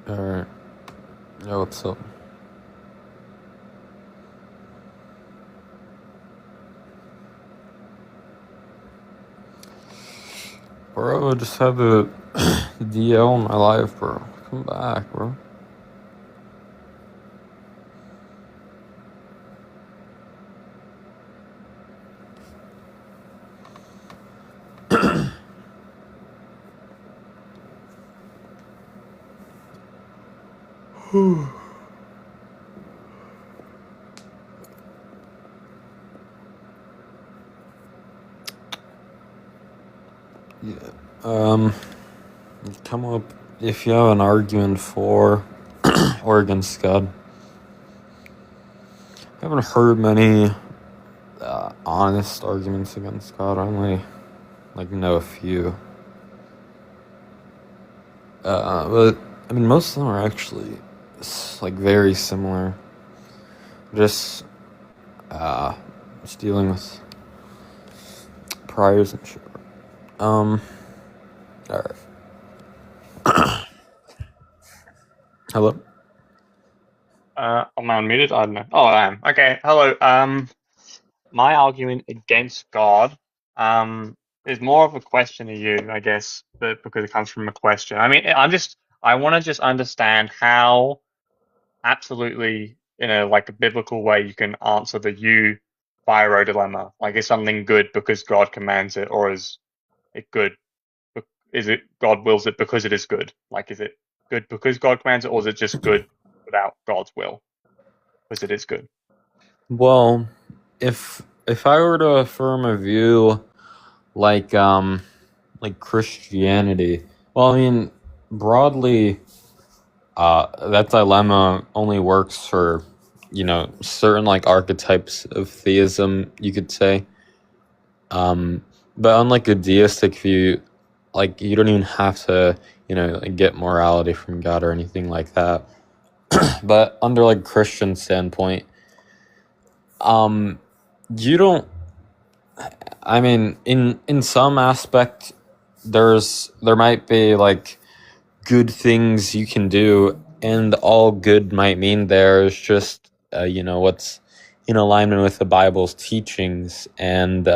Alright. Yeah, what's up? Bro, I just had the DL in my life, bro. Come back, bro. Yeah. Come up if you have an argument for or against God. I haven't heard many honest arguments against God. I only know a few. But I mean, most of them are actually very similar. Just dealing with priors and shit. Alright. Hello? Am I unmuted? I don't know. Oh, I am. Okay. Hello. My argument against God, is more of a question to you, I guess, but because it comes from a question. I mean, I want to just understand how absolutely, in a like a biblical way, you can answer the you Byro dilemma. Like, is something good because God commands it, or is it good? Is it God wills it because it is good? Like, is it good because God commands it, or is it just good without God's will because it is good? Well, if I were to affirm a view like Christianity, well, I mean, broadly, that dilemma only works for certain archetypes of theism, you could say. But unlike a deistic view, you don't even have to get morality from God or anything like that. But under Christian standpoint, you don't. I mean, in some aspect, there might be good things you can do, and all good might mean there is just what's in alignment with the Bible's teachings and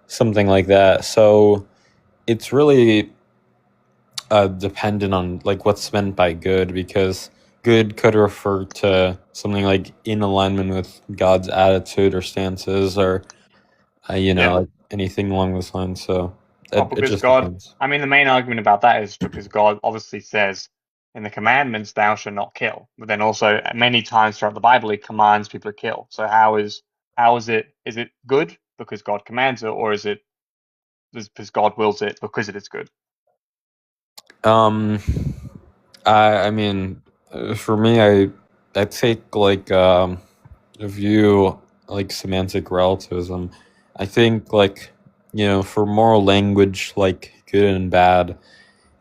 something like that. So it's really dependent on what's meant by good, because good could refer to something in alignment with God's attitude or stances, or Yeah. anything along those lines. So Well, it because just God, depends. I mean, the main argument about that is because God obviously says in the commandments, thou shalt not kill. But then also many times throughout the Bible, he commands people to kill. So is it good because God commands it, or is it because God wills it because it is good? Um, I mean, for me, I take a view semantic relativism. I think for moral language, good and bad,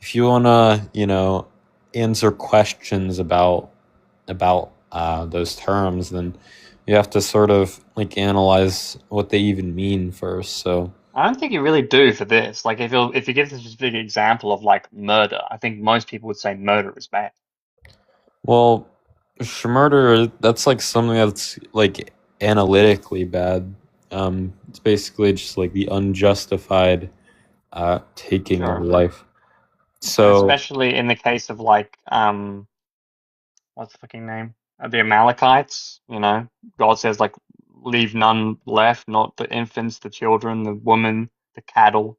if you wanna answer questions about those terms, then you have to sort of analyze what they even mean first. So I don't think you really do for this. Like, if you give this specific example of like murder, I think most people would say murder is bad. well, murder, that's something that's analytically bad. It's basically just the unjustified taking of Sure. life. And So especially in the case of like what's the fucking name? The Amalekites, God says like leave none left, not the infants, the children, the woman, the cattle,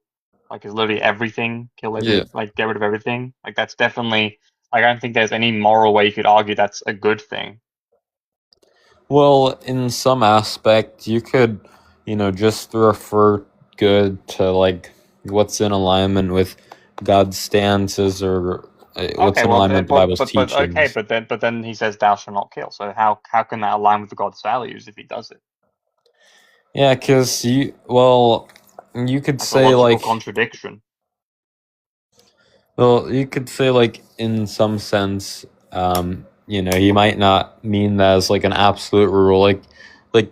like it's literally everything, yeah, like get rid of everything. Like that's definitely like I don't think there's any moral way you could argue that's a good thing. well, in some aspect, you could just refer good to what's in alignment with God's stances, or what's Okay, in well, alignment with the Bible's okay, teachings. but then he says thou shalt not kill. So how can that align with God's values if he does it? Yeah, because you could That's a say logical contradiction. you could say in some sense, he might not mean that as an absolute rule.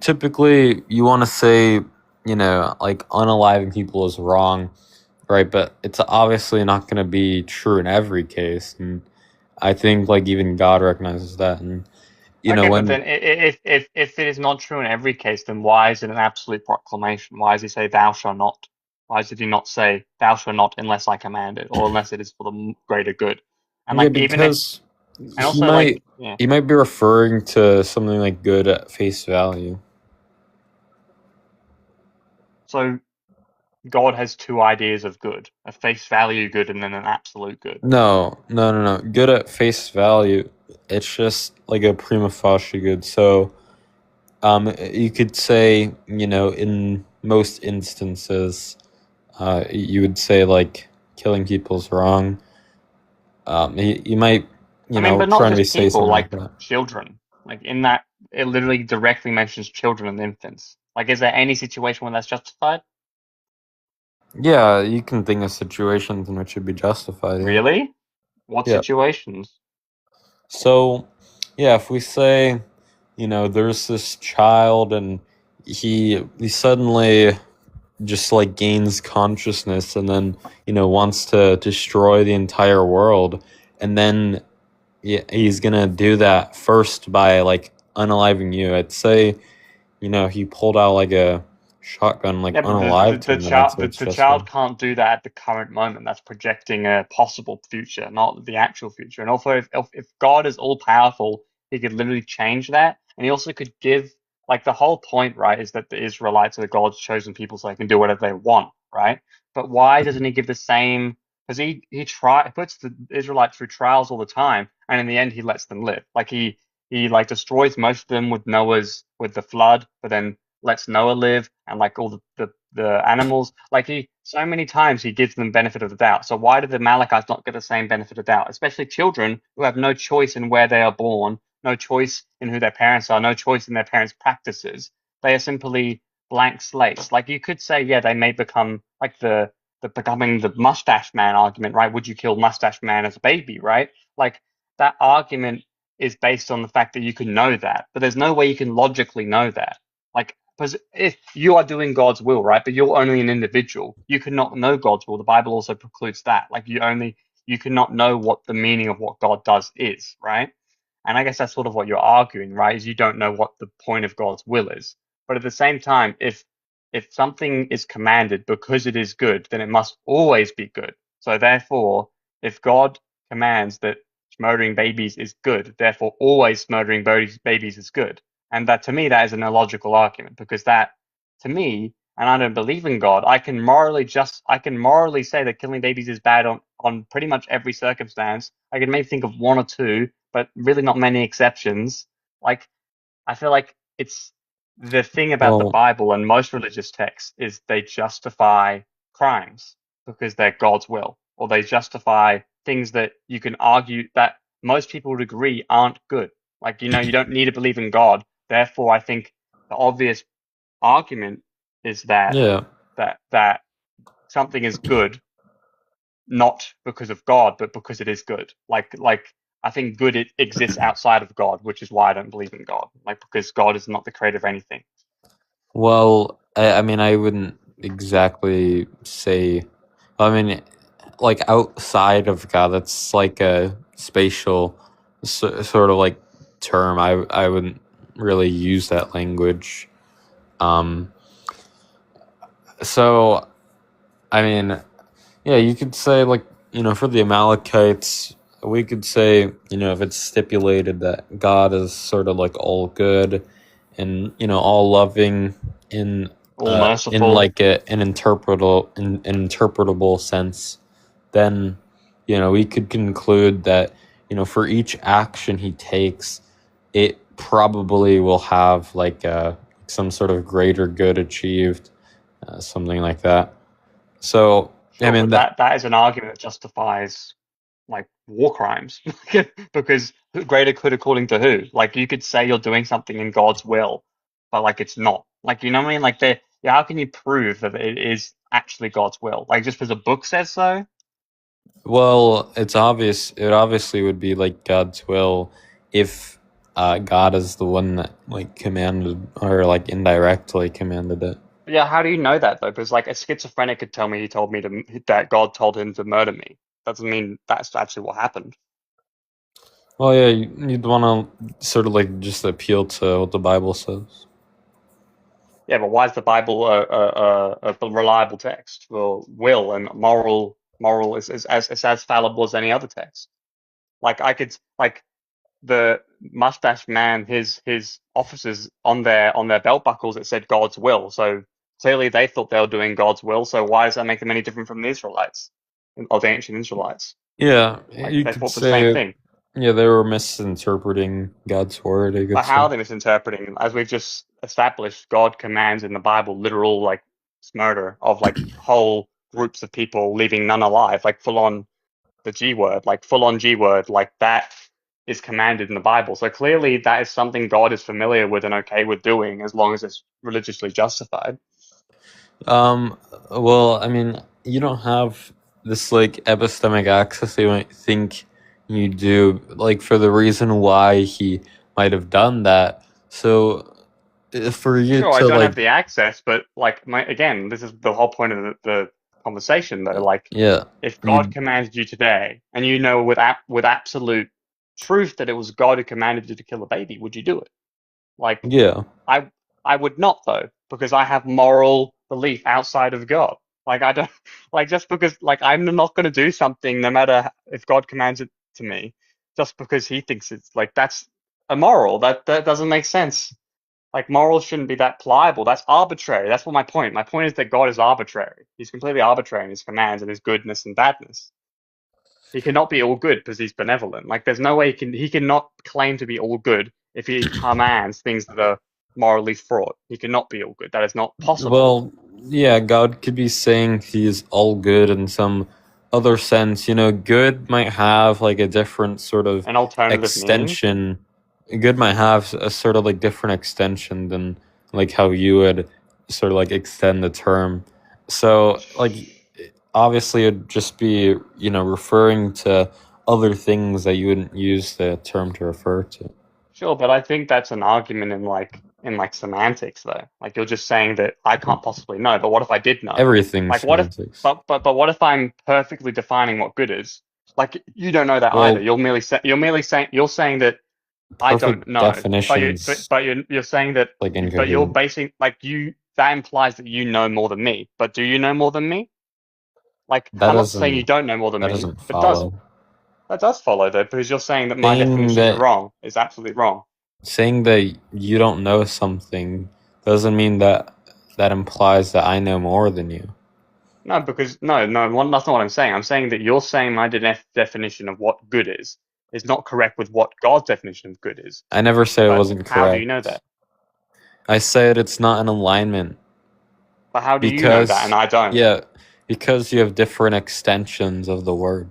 Typically you want to say, unaliving people is wrong, right? But it's obviously not going to be true in every case. And I think like even God recognizes that, and Okay, but when then if it is not true in every case, then why is it an absolute proclamation? Why does he say thou shalt not? Why did he not say thou shalt not unless I command it, or unless it is for the greater good? And yeah, like even if, because and he also like might yeah, he might be referring to something like good at face value. so God has two ideas of good: a face value good and then an absolute good. No, no, no, no. Good at face value. It's just like a prima facie good. So, you could say, in most instances, you would say like killing people's wrong. You might, I mean, but not trying to be just say people, something like like that. children. Like in that, it literally directly mentions children and infants. Like, is there any situation where that's justified? Yeah, you can think of situations in which it'd be justified. Yeah. Really? What Yeah. situations? So, yeah, if we say, there's this child and he suddenly just like gains consciousness and then wants to destroy the entire world, and then he's gonna do that first by like unaliving you. I'd say he pulled out like a shotgun, like Yeah, but unalived him, then I'd say it's the justified. child can't do that at the current moment. That's projecting a possible future, not the actual future. And also, if God is all powerful, he could literally change that, and he also could give like the whole point, right? Is that the Israelites are God's chosen people, so they can do whatever they want, right? But why doesn't he give the same? Because puts the Israelites through trials all the time, and in the end, he lets them live. Like he like destroys most of them with the flood, but then lets Noah live and like all the animals. Like he so many times he gives them benefit of the doubt. So why do the Amalekites not get the same benefit of doubt? Especially children who have no choice in where they are born, no choice in who their parents are, no choice in their parents' practices. They are simply blank slates. Like you could say, yeah, they may become like the becoming the mustache man argument, right? Would you kill mustache man as a baby, right? Like that argument is based on the fact that you can know that, but there's no way you can logically know that. Like, because if you are doing God's will, right, but you're only an individual, you cannot know God's will. The Bible also precludes that. Like, you cannot know what the meaning of what God does is, right? And I guess that's sort of what you're arguing, right? Is you don't know what the point of God's will is. But at the same time, if something is commanded because it is good, then it must always be good. So therefore, if God commands that murdering babies is good, therefore always murdering babies is good. And that to me, that is an illogical argument because that to me, and I don't believe in God, I can morally say that killing babies is bad on pretty much every circumstance. I can maybe think of one or two, but really not many exceptions. Like I feel like it's the thing about the Well, Bible and most religious texts is they justify crimes because they're God's will, or they justify things that you can argue that most people would agree aren't good. Like, you don't need to believe in God. Therefore, I think the obvious argument is yeah. that something is good not because of God, but because it is good. Like I think good it exists outside of God, which is why I don't believe in God. Like because God is not the creator of anything. Well, I mean, I wouldn't exactly say. I mean, like outside of God, that's like a spatial sort of like term. I wouldn't really use that language. Um, so I mean, yeah, you could say like for the Amalekites, we could say if it's stipulated that God is sort of like all good and all loving in All in merciful. like an interpretable sense, then we could conclude that for each action he takes, it probably will have like some sort of greater good achieved, something like that. So I Sure, mean but that. that is an argument that justifies like war crimes because greater good according to who? Like you could say you're doing something in God's will, but like it's not. Like you know what I mean? Like yeah, how can you prove that it is actually God's will? Like just because a book says so? Well, it's obvious. It obviously would be like God's will if God is the one that like commanded or like indirectly commanded it. Yeah, how do you know that though? Because like a schizophrenic could tell me he told me to that God told him to murder me. Doesn't mean that's actually what happened. Well, yeah, you'd want to sort of like just appeal to what the Bible says. Yeah, but why is the Bible a reliable text? Well, will and moral is as fallible as any other text. Like I could like the mustache man, his officers on their belt buckles it said God's will. So clearly they thought they were doing God's will. So why does that make them any different from the Israelites or the ancient Israelites? Yeah, Like you they could thought the same say, thing. yeah, they were misinterpreting God's word, I could But how say. are they misinterpreting? As we've just established, God commands in the Bible literal like murder of like whole groups of people, leaving none alive, like full on the G word, like full on G word, like that is commanded in the Bible. So clearly that is something God is familiar with and okay with doing as long as it's religiously justified. Um, well, I mean, you don't have this like epistemic access you might think you do, like for the reason why he might have done that. So for you Sure, I to don't like, have the access, but like my again, this is the whole point of the conversation though. Like yeah, if God you, commanded you today and you know with absolute truth that it was God who commanded you to kill a baby, would you do it? Like yeah, I I would not though, because I have moral belief outside of God. Like I don't like just because like I'm not going to do something no matter if God commands it to me, just because He thinks it's like that's immoral. That doesn't make sense. Like morals shouldn't be that pliable. That's arbitrary. That's what my point. My point is that God is arbitrary. He's completely arbitrary in His commands and His goodness and badness. He cannot be all good because He's benevolent. Like there's no way he cannot claim to be all good if He commands things that are morally fraught. He cannot be all good. That is not possible. well, yeah, God could be saying he's all good in some other sense. You know, good might have like a different sort of An alternative meaning. extension. Good might have a sort of like different extension than like how you would sort of like extend the term. So, like, obviously, it'd just be, you know, referring to other things that you wouldn't use the term to refer to. Sure, but I think that's an argument in like semantics though. Like you're just saying that I can't possibly know, but what if I did know? Everything's Like what if semantics. but what if I'm perfectly defining what good is? Like you don't know that either. Well, You're saying that I don't perfect know. definitions But you're saying that like but you're incoherent. basing like you that implies that you know more than me. But do you know more than me? Like That I'm not saying you doesn't don't know more than that me, doesn't but it does. follow. That does follow though, because you're saying that my Saying definitions are that wrong is absolutely wrong. saying that you don't know something doesn't mean that that implies that I know more than you. No, because that's not what I'm saying. I'm saying that you're saying my definition of what good is not correct with what God's definition of good is. I never said it But wasn't how do you know correct. that? I said it's not in alignment But how do you know that and because I don't? yeah, because you have different extensions of the word.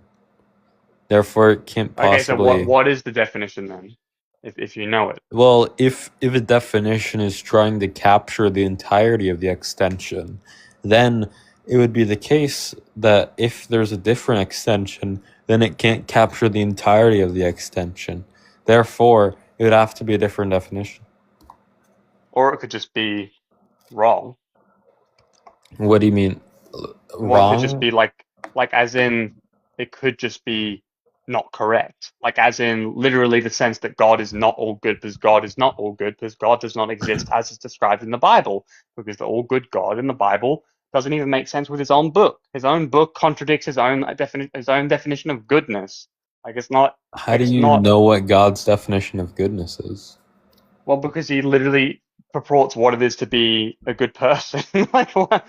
Therefore it can't Okay, so possibly. what is the definition then? If you know it. Well, if a definition is trying to capture the entirety of the extension, then it would be the case that if there's a different extension, then it can't capture the entirety of the extension. Therefore, it would have to be a different definition. Or it could just be wrong. What do you mean? What could just Wrong? be like as in it could just be not correct. Like as in literally the sense that God is not all good because God is not all good because God does not exist as is described in the Bible. Because the all good God in the Bible doesn't even make sense with his own book. His own book contradicts his own definition of goodness. Like How do it's you not know what God's definition of goodness is? well, because he literally purports what it is to be a good person. Like what,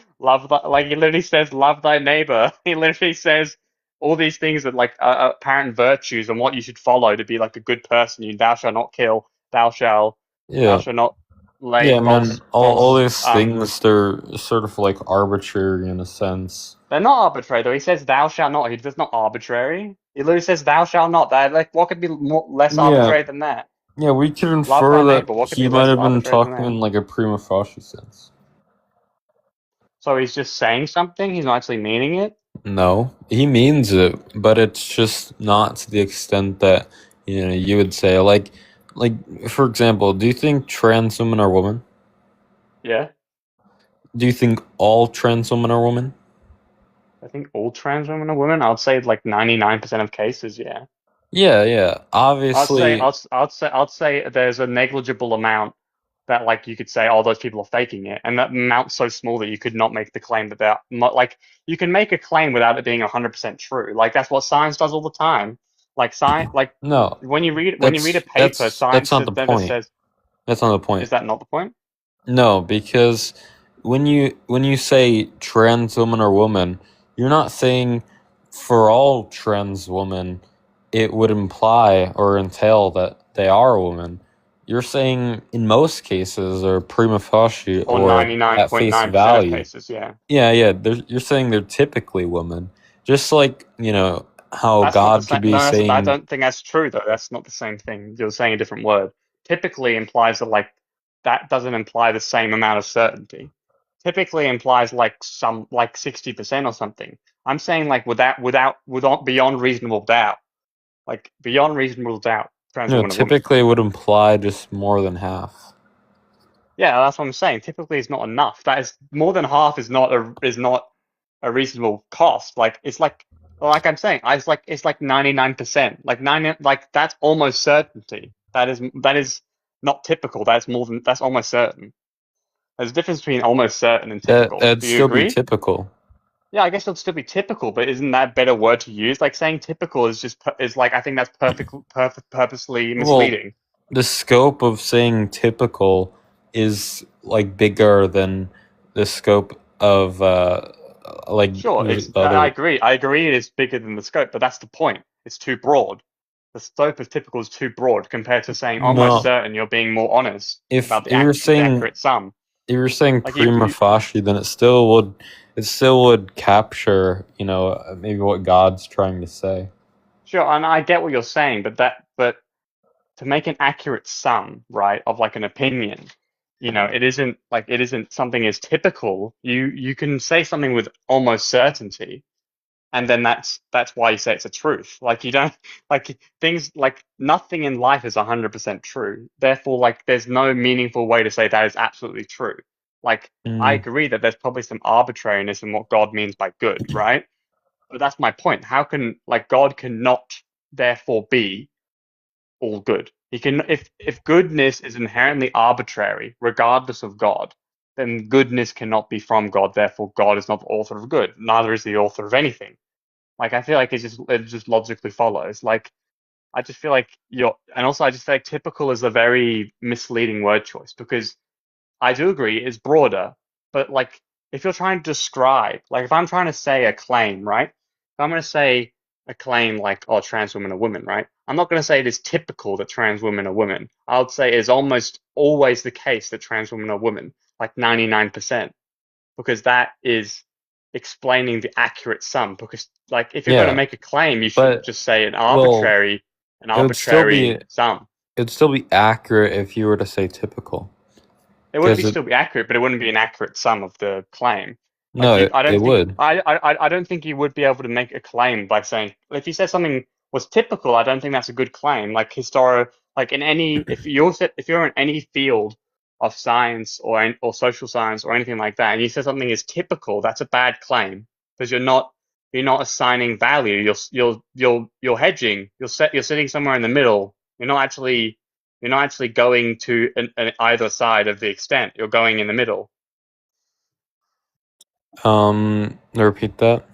like he literally says, love thy neighbor. He literally says all these things that like are apparent virtues and what you should follow to be like a good person. You thou shalt not kill. Thou Yeah. shalt not lay Yeah, man, all false. these things, they're sort of like arbitrary in a sense. They're not arbitrary though. He says thou shalt not. That's not arbitrary. He literally says thou shalt not. That like what could be less Yeah, arbitrary than that? yeah, we could Love infer thy that neighbor. What could he be might less have been arbitrary than talking that? in like a prima facie sense. So he's just saying something. He's not actually meaning it. No, he means it, but it's just not to the extent that, you know, you would say. Like for example, do you think trans women are women? Yeah. Do you think all trans women are women? I think all trans women are women. I would say like 99% of cases, yeah. Yeah. Obviously, I'd say there's a negligible amount that like you could say, oh, those people are faking it, and that amount's so small that you could not make the claim that they're not like you can make a claim without it being 100% true. Like that's what science does all the time. Like science, like no. when you read a paper, That's science not the never point. says, That's not the is point. that not the point? No, because when you say trans woman or woman, you're not saying for all trans women it would imply or entail that they are a woman. You're saying in most cases or prima facie Or or at face 99.9% of value. cases, yeah. Yeah. You're saying they're typically women. Just like, how That's not the God same. could be No, I saying don't think that's true though. That's not the same thing. You're saying a different word. Typically implies that like that doesn't imply the same amount of certainty. Typically implies like some like 60% or something. I'm saying like without beyond reasonable doubt. Like beyond reasonable doubt, trans woman a woman. typically it would imply just more than half. Yeah, that's what I'm saying. Typically it's not enough. That is more than half is not a reasonable cost. Like it's like I'm saying, it's like 99%. Like 90 like that's almost certainty. That is not typical. That's almost certain. There's a difference between almost certain and typical. That'd Do you still be agree? typical. Yeah, I guess it'll still be typical, but isn't that a better word to use? Like saying typical is just is like I think that's purposely Well, misleading. the scope of saying typical is like bigger than the scope of like Sure, the it's I other. agree. I agree it is bigger than the scope, but that's the point. It's too broad. The scope of typical is too broad compared to saying almost No, certain you're being more honest if about if you're the saying accurate sum. if you're saying Like prima facie, then it still would capture maybe what God's trying to say. sure, and I get what you're saying, but to make an accurate sum, right, of like an opinion, it isn't something as typical. You can say something with almost certainty, and then that's why you say it's a truth. Like you don't like things like nothing in life is 100% true. Therefore, like there's no meaningful way to say that is absolutely true. Like I Mm. agree that there's probably some arbitrariness in what God means by good, right? But that's my point. How can like God cannot therefore be all good? He can if goodness is inherently arbitrary, regardless of God, then goodness cannot be from God. Therefore, God is not the author of good. Neither is the author of anything. Like I feel like it just logically follows. Like I just feel like and also I just feel like typical is a very misleading word choice because I do agree it's broader, but like if you're trying to describe, like if I'm trying to say a claim, right? If I'm going to say a claim like, oh, trans women are women, right? I'm not going to say it is typical that trans women are women. I would say it is almost always the case that trans women are women, like 99%, because that is explaining the accurate sum. Because like if you're going to Yeah, make a claim, you shouldn't but just say well, an it would still be arbitrary sum. it would still be accurate if you were to say typical, It would because be still be accurate, but it wouldn't be an accurate sum of the claim. Like no, it would. I don't think you would be able to make a claim by saying if you said something was typical. I don't think that's a good claim. Like like in any if you're in any field of science or social science or anything like that, and you said something is typical, that's a bad claim because you're not assigning value. You're hedging. You're sitting somewhere in the middle. You're not actually going to either side of the extent. You're going in the middle. Repeat that.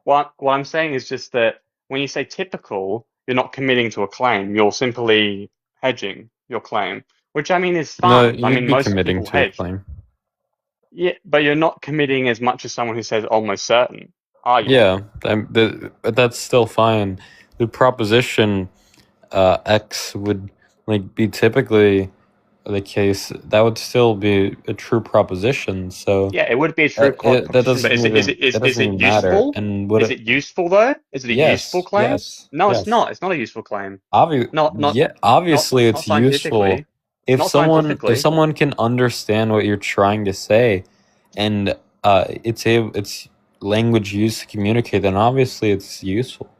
What I'm saying is just that when you say typical, you're not committing to a claim. You're simply hedging your claim, which I mean is No, fine. I you'd mean, be most committing people to a hedge. claim. Yeah, but you're not committing as much as someone who says almost certain, are you? Yeah, but that's still fine. The proposition X would like be typically the case. That would still be a true proposition. So Yeah, it would be a true that proposition, but doesn't even that is doesn't it even matter. useful? And would Is it? it useful though? Is it a useful Yes, claim? yes, No, it's yes. not. It's not a useful claim. Not Yeah, obviously not it's useful scientifically. if Not someone scientifically. can understand what you're trying to say, and it's language used to communicate. Then obviously it's useful.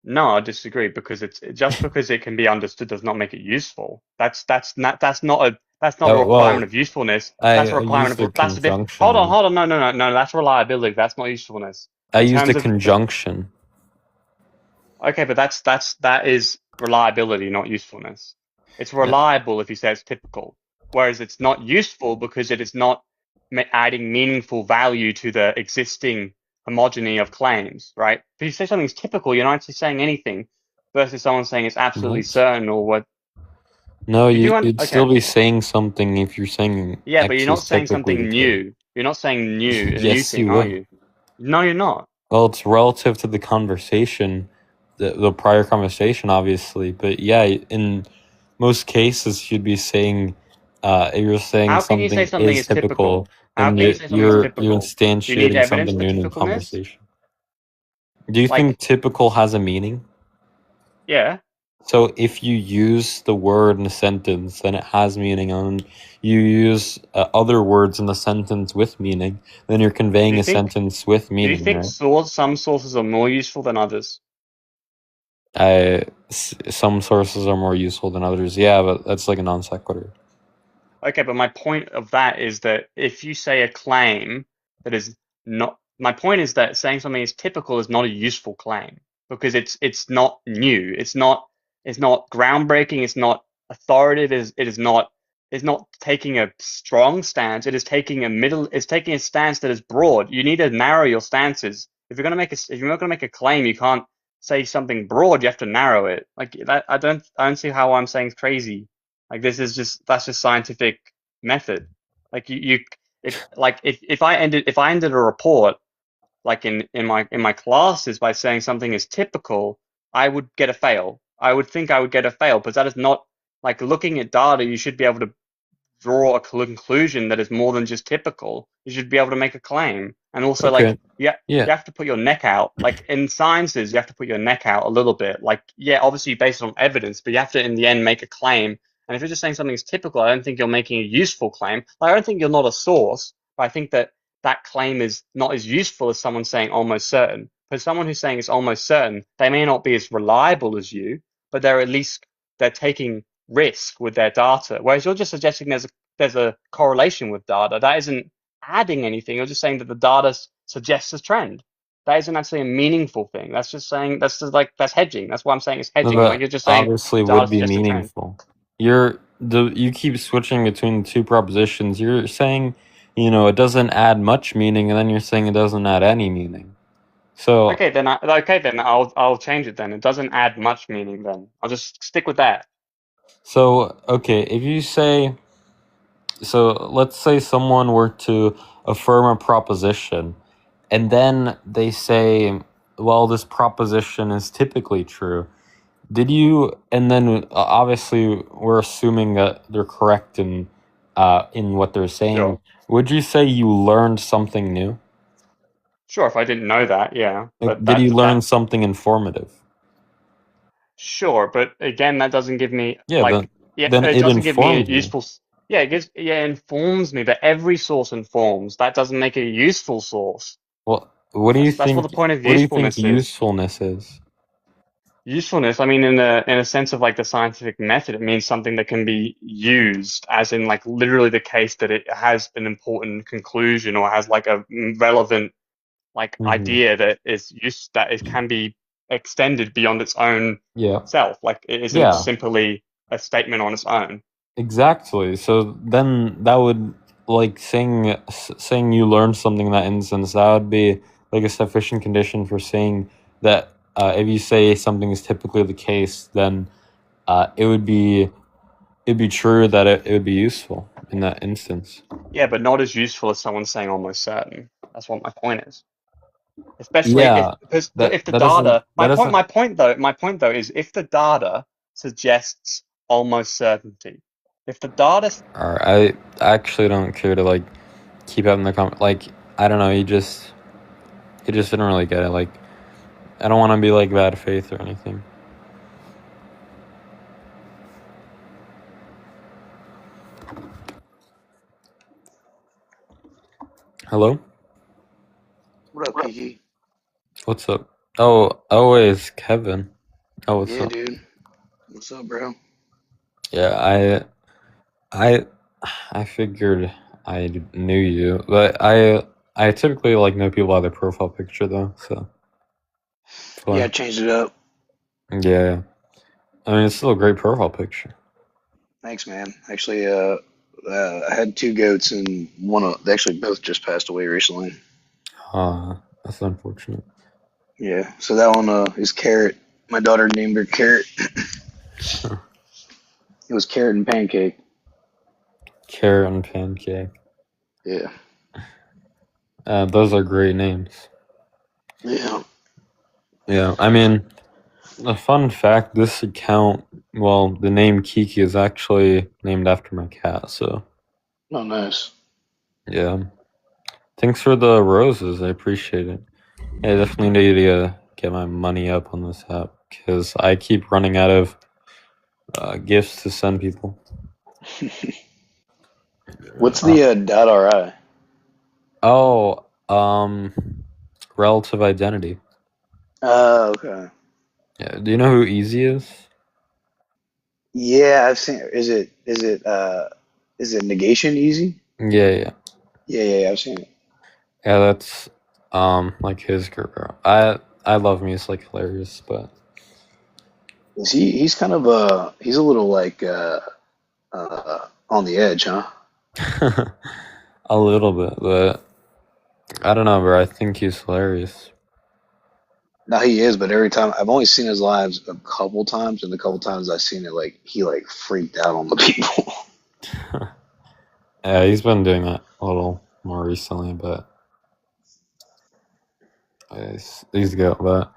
No, I disagree because it's just because it can be understood does not make it useful. That's not a Oh requirement well, of usefulness. That's a I requirement used the of that's a bit. conjunction then. Hold on, no, that's reliability. That's not usefulness. I In used terms the of conjunction. Okay, but that is reliability, not usefulness. It's Uh, reliable if you say it's typical, whereas it's not useful because it is not adding meaningful value to the existing homogeny of claims, right? If you say something's typical, you're not actually saying anything, versus someone saying it's absolutely what? certain or what No, you do. you'd still Okay, be saying something if you're saying yeah, but you're X not is saying typically the something case. new. You're not saying a new Yes, thing, you are would. you? No, you're not. Well, it's relative to the conversation, the prior conversation, obviously. But yeah, in most cases, you'd be saying, if you're saying How can you say something something is is typical, typical? How then can you say something's you're typical? Do you need instantiating evidence something for new in the typicalness? conversation. Do you think Like, typical has a meaning? yeah. So if you use the word in a sentence, then it has meaning. And you use other words in the sentence with meaning, then you're Do conveying you a think sentence with do you meaning, think right? some sources are more useful than others? Some sources are more useful than others. Yeah, but that's like a non sequitur. Okay, but my point of that is that if you say a claim that is not, my point is that saying something is typical is not a useful claim because it's not new. It's not groundbreaking. It's not authoritative. It is not it's not taking a strong stance. It is taking a middle. It's taking a stance that is broad. You need to narrow your stances. If you're not gonna make a claim, you can't say something broad. You have to narrow it. Like that, I don't see how I'm saying it's crazy. Like this is just that's just scientific method. Like you if I ended a report like in my classes by saying something is typical, I would get a fail. I would think I would get a fail, but that is not like looking at data. You should be able to draw a conclusion that is more than just typical. You should be able to make a claim. And also, like, Okay. Yeah. you have to put your neck out. Like in sciences, you have to put your neck out a little bit. Like, yeah, obviously based on evidence, but you have to, in the end, make a claim. And if you're just saying something's typical, I don't think you're making a useful claim. Like, I don't think you're not a source, but I think that that claim is not as useful as someone saying almost certain. For someone who's saying it's almost certain, they may not be as reliable as you, but they're at least they're taking risk with their data. Whereas you're just suggesting there's a correlation with data. That isn't adding anything. You're just saying that the data suggests a trend. That isn't actually a meaningful thing. That's just saying that's just like that's hedging. That's why I'm saying it's No, hedging. Like but you're just saying obviously data would be suggests a trend. meaningful. You keep switching between the two propositions. You're saying, it doesn't add much meaning, and then you're saying it doesn't add any meaning. So Okay, then I'll change it. Then it doesn't add much meaning. Then I'll just stick with that. okay, if you say so, let's say someone were to affirm a proposition, and then they say, well, this proposition is typically true. Did you? And then obviously we're assuming that they're correct in what they're saying. Sure, Would you say you learned something new? sure. If I didn't know that, yeah, Like, but did you learn that something informative? sure. But again, that doesn't give me Yeah, like yeah, then it it doesn't give me a informed you. useful. Yeah, it informs me, but every source informs. That doesn't make it a useful source. Well, what do you That's what think? the point of What do you think usefulness is. usefulness is? Usefulness, I mean, in a sense of like the scientific method, it means something that can be used, as in like literally the case that it has an important conclusion or has like a relevant like Hmm. idea that is used that it can be extended beyond its own Yeah, self. Like it isn't yeah, simply a statement on its own. exactly. So then that would like saying you learned something in that instance. That would be like a sufficient condition for saying that if you say something is typically the case, then it would be true that it would be useful in that instance. Yeah, but not as useful as someone saying almost certain. That's what my point is. Especially if Yeah, because that if the that doesn't data that doesn't. my point though is if the data suggests almost certainty, if the data Or I actually don't care to like keep having the like I don't know. You just didn't really get it. Like I don't want to be like bad faith or anything. Hello, What up, Kiki? what's up? Oh, it's Kevin. Oh, what's Yeah, up? dude. What's up, bro? Yeah, I I figured I knew you, but I typically like know people by their profile picture though. So Yeah, fine. I changed it up. Yeah. I mean, it's still a great profile picture. Thanks, man. Actually, I had two goats, and they actually both just passed away recently. That's unfortunate. Yeah. So that one is Carrot. My daughter named her Carrot. It was Carrot and Pancake. Carrot and Pancake. Yeah. Those are great names. Yeah. Yeah, I mean, a fun fact, this account, well, the name Kiki is actually named after my cat, so Oh, nice. yeah. Thanks for the roses, I appreciate it. I definitely need to get my money up on this app, because I keep running out of gifts to send people. What's the .ri? Oh, relative identity. Oh, okay. Yeah, do you know who Easy is? Yeah, I've seen. Is it negation easy? Yeah. Yeah, I've seen it. Yeah, that's like his girl. I love him. He's like hilarious, but Is he's kind of he's a little like on the edge, huh? a little bit, but I don't know, bro. I think he's hilarious. No, he is, but every time I've only seen his lives a couple times, and the couple times I've seen it, like he like freaked out on the people. Yeah, he's been doing that a little more recently, but he's good. But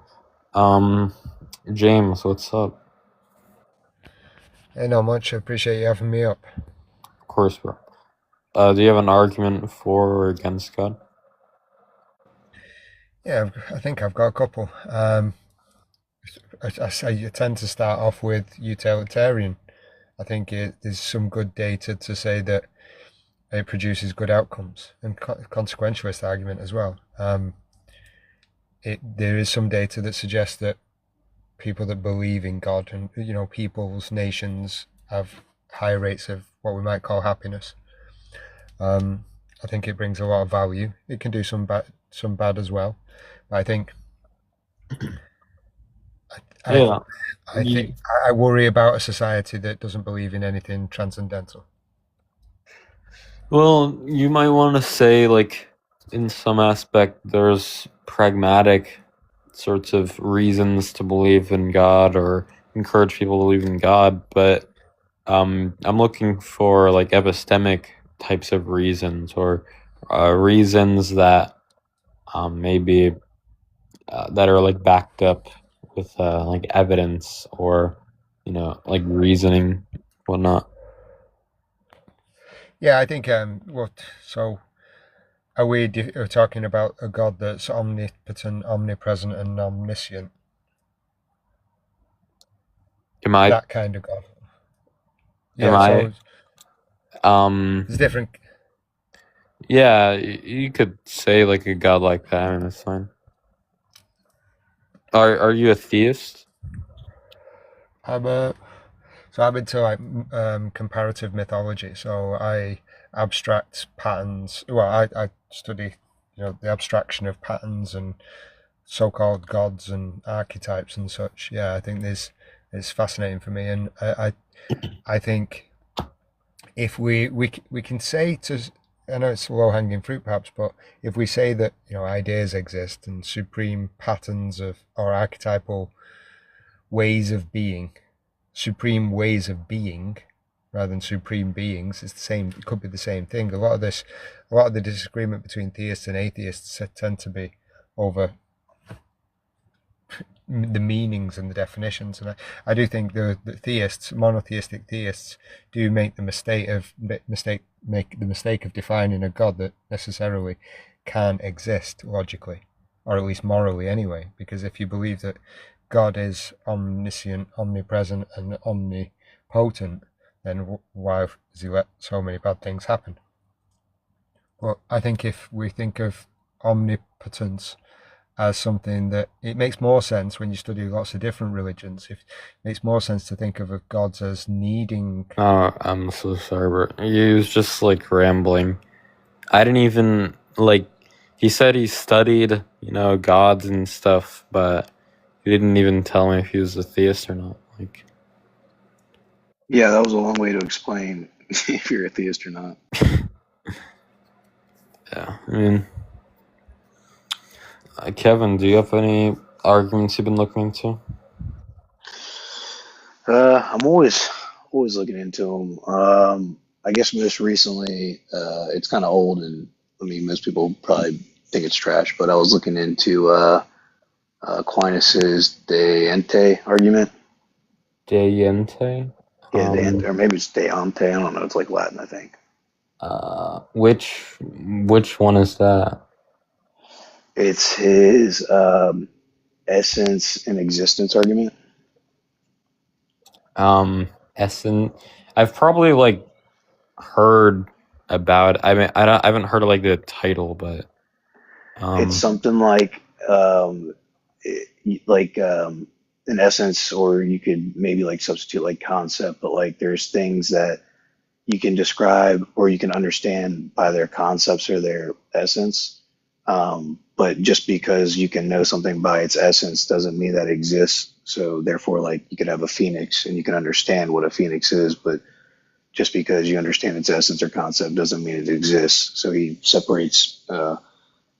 James, what's up? Hey, not much. I appreciate you having me up. Of course, bro. Do you have an argument for or against God? Yeah, I think I've got a couple. I tend to start off with utilitarian. I think there's some good data to say that it produces good outcomes, and consequentialist argument as well. There is some data that suggests that people that believe in God and peoples, nations have higher rates of what we might call happiness. I think it brings a lot of value. It can do some bad as well. But I think Yeah. I worry about a society that doesn't believe in anything transcendental. Well, you might want to say, like, in some aspect, there's pragmatic sorts of reasons to believe in God or encourage people to believe in God, but I'm looking for like epistemic types of reasons or reasons that maybe that are like backed up with like evidence or like reasoning, whatnot. Yeah, I think so are we talking about a God that's omnipotent, omnipresent, and omniscient? Am I? That kind of God. Am Yeah, I? so there's different. Yeah, you could say like a god like that, and it's fine. Are you a theist? I'm into like comparative mythology. So I abstract patterns. Well, I study the abstraction of patterns and so-called gods and archetypes and such. Yeah, I think it's fascinating for me, and I think if we can say to, I know it's low-hanging fruit perhaps, but if we say that ideas exist and supreme patterns of or archetypal ways of being, supreme ways of being rather than supreme beings, it's the same. It could be the same thing. A lot of the disagreement between theists and atheists tend to be over the meanings and the definitions, and I do think the theists, monotheistic theists, do make the mistake of defining a god that necessarily can exist logically, or at least morally anyway. Because if you believe that God is omniscient, omnipresent, and omnipotent, then why does he let so many bad things happen? Well, I think if we think of omnipotence as something that it makes more sense when you study lots of different religions. It makes more sense to think of gods as needing. Oh, I'm so sorry, bro. He was just like rambling. I didn't even like. He said he studied, gods and stuff, but he didn't even tell me if he was a theist or not. Like, Yeah, that was a long way to explain if you're a theist or not. yeah, I mean, Kevin, do you have any arguments you've been looking into? I'm always looking into them. I guess most recently, it's kind of old, and I mean most people probably think it's trash, but I was looking into Aquinas's De Ente argument. De Ente? Yeah, or maybe it's De Ante. I don't know. It's like Latin, I think. Which one is that? It's his essence and existence argument. Essen. I've probably like heard about. I mean, I haven't heard of like the title, but It's something like in essence, or you could maybe like substitute like concept, but like there's things that you can describe or you can understand by their concepts or their essence. But just because you can know something by its essence doesn't mean that it exists. So therefore, like you could have a phoenix and you can understand what a phoenix is, but just because you understand its essence or concept doesn't mean it exists. So he separates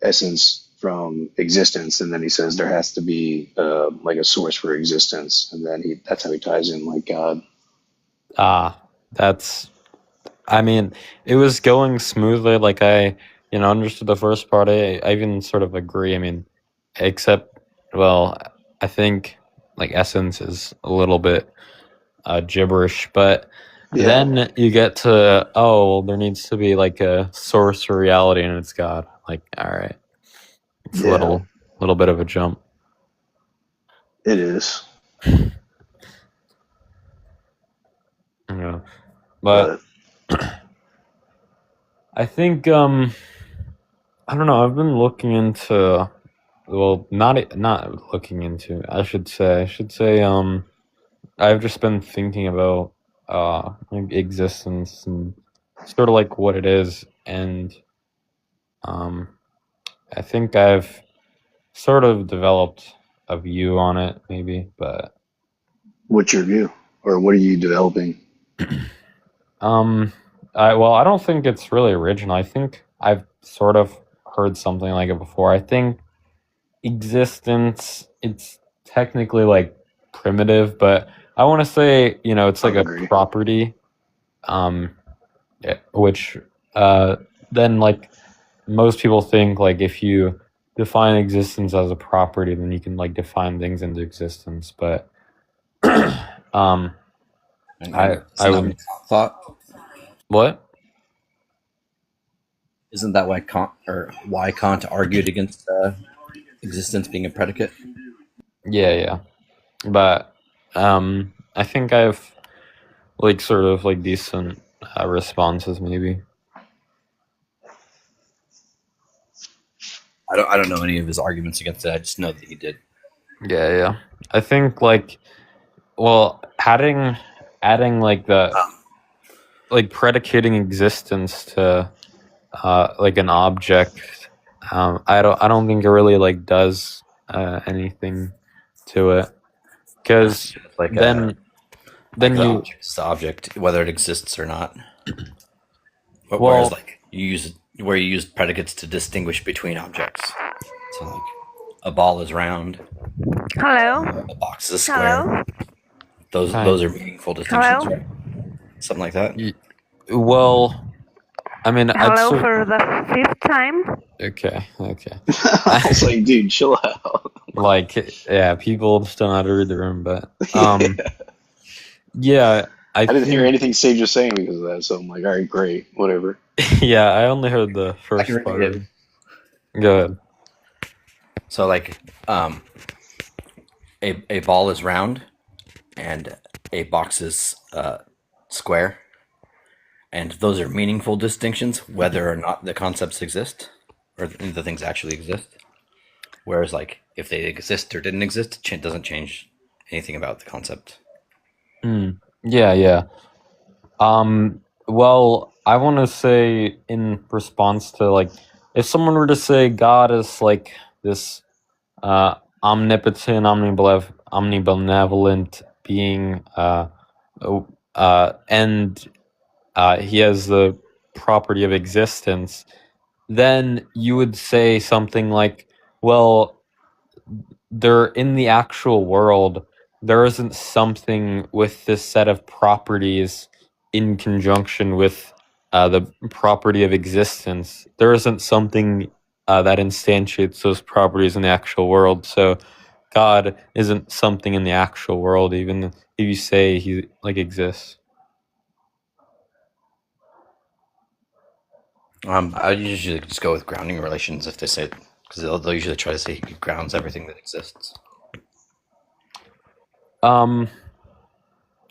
essence from existence, and then he says there has to be like a source for existence, and then that's how he ties in like God. That's. I mean, it was going smoothly. Like I understood the first part. I even sort of agree. I mean, except, well, I think like essence is a little bit gibberish, but Yeah. then you get to, oh, well, there needs to be like a source for reality, and it's God. Like, all right, it's a Yeah, little bit of a jump. it is. Yeah, but I think I don't know. I've been looking into, well, not looking into. I should say I've just been thinking about like existence and sort of like what it is, and I think I've sort of developed a view on it, maybe, but What's your view, or what are you developing? I don't think it's really original. I think I've sort of heard something like it before. I think existence, it's technically like primitive, but I want to say, it's like a property, which then like most people think like if you define existence as a property, then you can like define things into existence. But I would thought. What? Isn't that why Kant argued against existence being a predicate? Yeah. But I think I have like sort of like decent responses, maybe. I don't know any of his arguments against it. I just know that he did. Yeah. I think like, well, adding like the like predicating existence to like an object, I don't think it really like does anything to it, because like then you the object, whether it exists or not. Whereas like you use predicates to distinguish between objects. So like a ball is round. Hello. A box is square. Hello. Those are meaningful distinctions, right? Something like that. Well, I mean, hello for the 5th time. Okay. I was like, dude, chill out. Like, yeah, people just don't know how to read the room, but yeah, I didn't hear anything Sage was saying because of that, so I'm like, all right, great, whatever. Yeah, I only heard the first part. Go ahead. So like, a ball is round, and a box is square, and those are meaningful distinctions, whether or not the concepts exist, or the things actually exist. Whereas, like, if they exist or didn't exist, it doesn't change anything about the concept. Yeah. Well, I want to say in response to like, if someone were to say God is like this omnipotent, omnibenevolent being, and he has the property of existence, then you would say something like, well, there in the actual world, there isn't something with this set of properties in conjunction with the property of existence. There isn't something that instantiates those properties in the actual world. So God isn't something in the actual world, even if you say he like exists. I usually just go with grounding relations if they say, because they'll usually try to say he grounds everything that exists.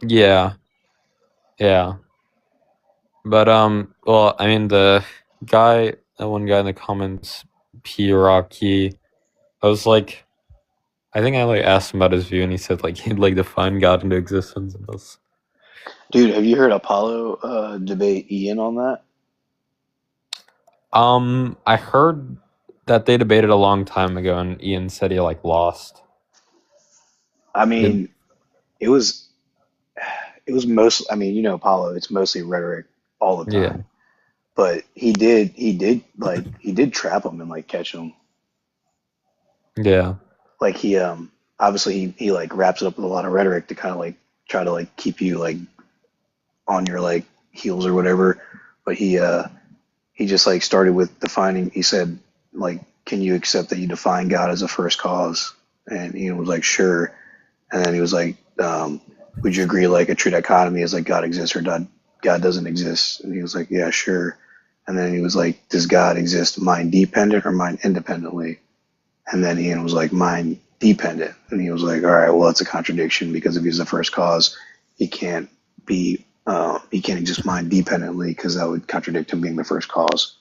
Yeah. But well, I mean the one guy in the comments, P Rocky, I was like, I think I like asked him about his view, and he said like he'd like define God into existence, and was Dude, have you heard Apollo debate Ian on that? I heard that they debated a long time ago, and Ian said he like lost. I Did mean, it was most. I mean, Apollo. It's mostly rhetoric all the yeah, time. But he did trap him and like catch him. yeah, Like he obviously he like wraps it up with a lot of rhetoric to kind of like try to like keep you like on your like heels or whatever. But he just like started with defining. He said like, "Can you accept that you define God as a first cause?" And Ian was like, "Sure." And then he was like, "Would you agree like a true dichotomy is like God exists or God doesn't exist?" And he was like, "Yeah, sure." And then he was like, "Does God exist mind dependent or mind independently?" And then Ian was like, "Mind dependent." And he was like, "All right, well that's a contradiction because if he's the first cause, he can't he can't exist mind dependently because that would contradict him being the first cause."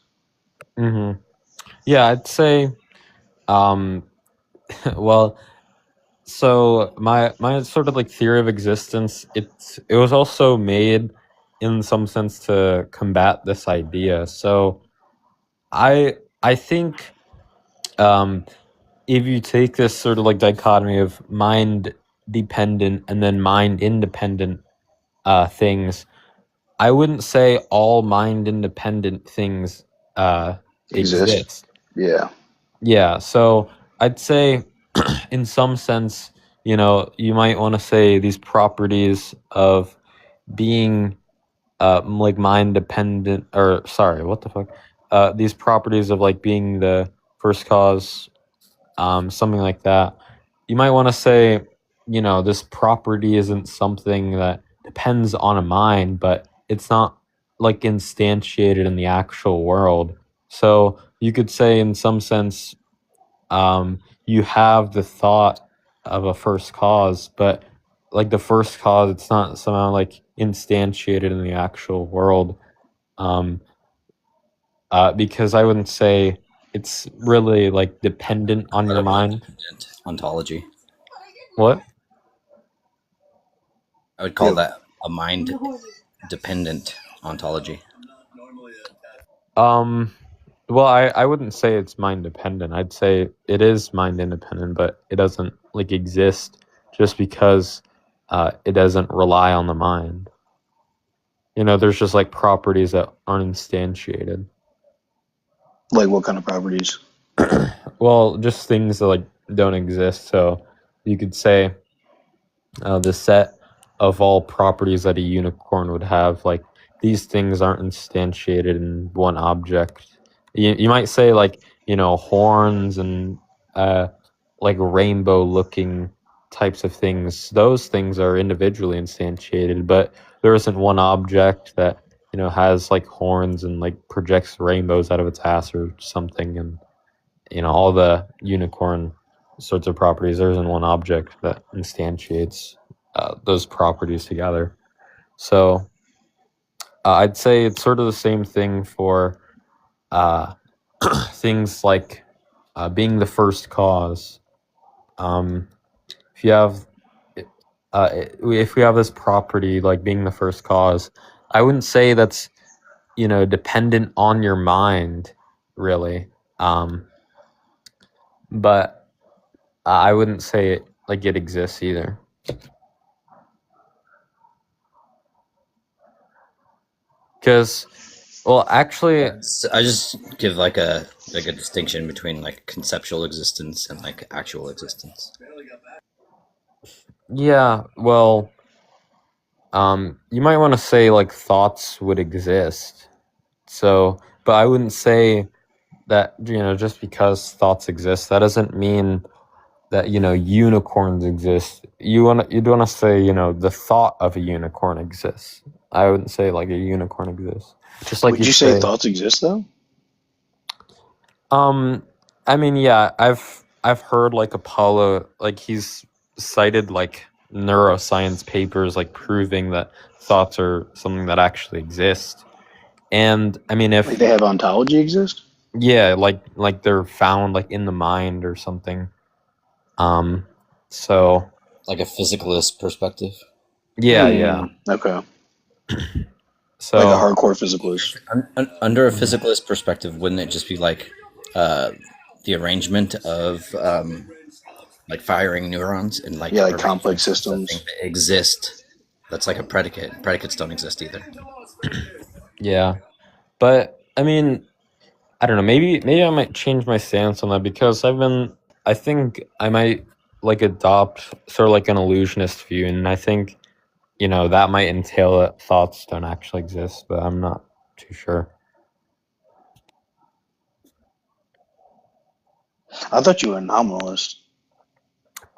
yeah. I'd say, well, so my sort of like theory of existence, it was also made in some sense to combat this idea. So I think if you take this sort of like dichotomy of mind dependent and then mind independent things, I wouldn't say all mind independent things Exist? exist. Yeah. Yeah, so I'd say in some sense, you might want to say these properties of being like mind dependent, or sorry, what the fuck? These properties of like being the first cause, something like that. You might want to say, this property isn't something that depends on a mind, but it's not like instantiated in the actual world. So you could say, in some sense, you have the thought of a first cause, but like the first cause, it's not somehow like instantiated in the actual world. Um, because I wouldn't say it's really like dependent on your mind. Ontology. What? I would call Yeah. that a mind dependent ontology. Well, I wouldn't say it's mind dependent. I'd say it is mind independent, but it doesn't like exist just because it doesn't rely on the mind. There's just like properties that aren't instantiated. Like what kind of properties? Well, just things that like don't exist. So you could say the set of all properties that a unicorn would have, like these things aren't instantiated in one object. You might say like horns and like rainbow looking types of things. Those things are individually instantiated, but there isn't one object that has like horns and like projects rainbows out of its ass or something. And all the unicorn sorts of properties, there isn't one object that instantiates those properties together. So I'd say it's sort of the same thing for things like being the first cause. If you have, if we have this property like being the first cause, I wouldn't say that's dependent on your mind, really. But I wouldn't say it exists either. Because, well, actually, I just give like a distinction between like conceptual existence and like actual existence. yeah, well, you might want to say like thoughts would exist. So, but I wouldn't say that, just because thoughts exist, that doesn't mean that, unicorns exist. You'd want to say, the thought of a unicorn exists. I wouldn't say like a unicorn exists. Just like Would you say thoughts exist though? I mean, yeah, I've heard like Apollo, like he's cited like neuroscience papers like proving that thoughts are something that actually exist. And I mean, Like they have ontology exist? yeah, like they're found like in the mind or something. So Like a physicalist perspective. yeah. Okay. So Like a hardcore physicalist. Under a physicalist perspective, wouldn't it just be like the arrangement of like firing neurons and like Yeah, like complex systems that exist? That's like a predicate. Predicates don't exist either. yeah, but I mean, I don't know. Maybe I might change my stance on that because I think I might like adopt sort of like an illusionist view, and I think that might entail that thoughts don't actually exist, but I'm not too sure. I thought you were a nominalist.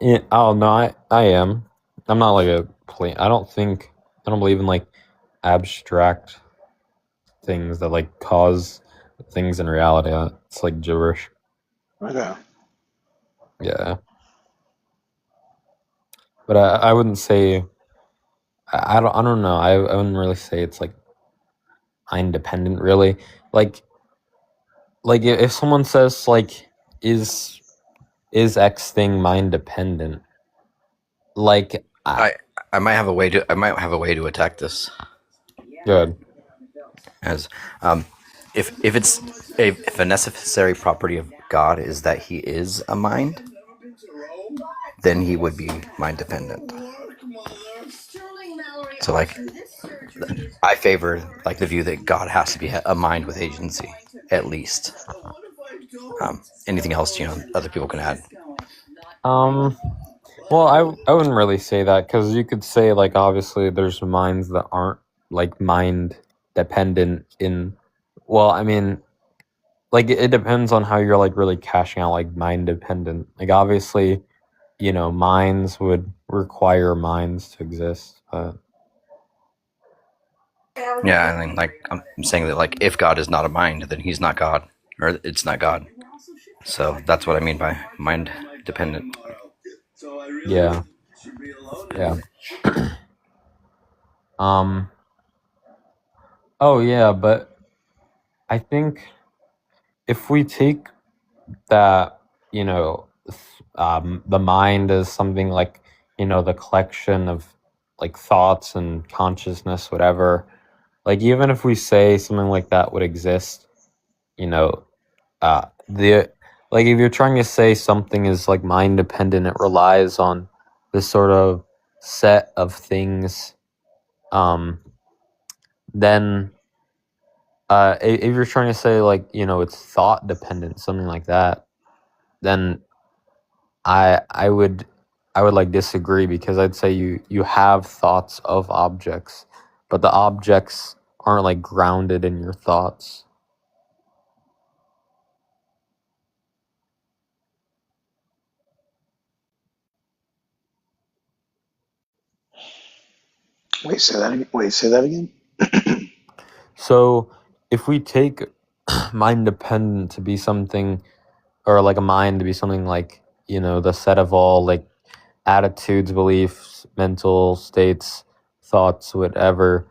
Yeah, oh no, I am. I'm not like a plain. I don't believe in like abstract things that like cause things in reality. It's like gibberish. Okay. Yeah. But I wouldn't say I don't know. I wouldn't really say it's like mind dependent really. Like if someone says like is X thing mind dependent? Like I might have a way to attack this. Good. As if a necessary property of God is that he is a mind, then he would be mind dependent. So like I favor like the view that God has to be a mind with agency, at least. Anything else, other people can add. Well, I wouldn't really say that because you could say like obviously there's minds that aren't like mind dependent in. Well, I mean, like it depends on how you're like really cashing out like mind dependent. Like obviously, minds would require minds to exist. But Yeah, I mean, like I'm saying that like if God is not a mind, then he's not God, or it's not God. So that's what I mean by mind dependent. yeah. Oh yeah, but I think if we take that, the mind as something like, the collection of like thoughts and consciousness, whatever, like even if we say something like that would exist, the like if you're trying to say something is like mind dependent, it relies on this sort of set of things, then if you're trying to say like it's thought dependent, something like that, then I would like disagree because I'd say you have thoughts of objects, but the objects aren't like grounded in your thoughts. Wait, say that again. So if we take mind dependent to be something, or like a mind to be something like the set of all like attitudes, beliefs, mental states, thoughts, whatever,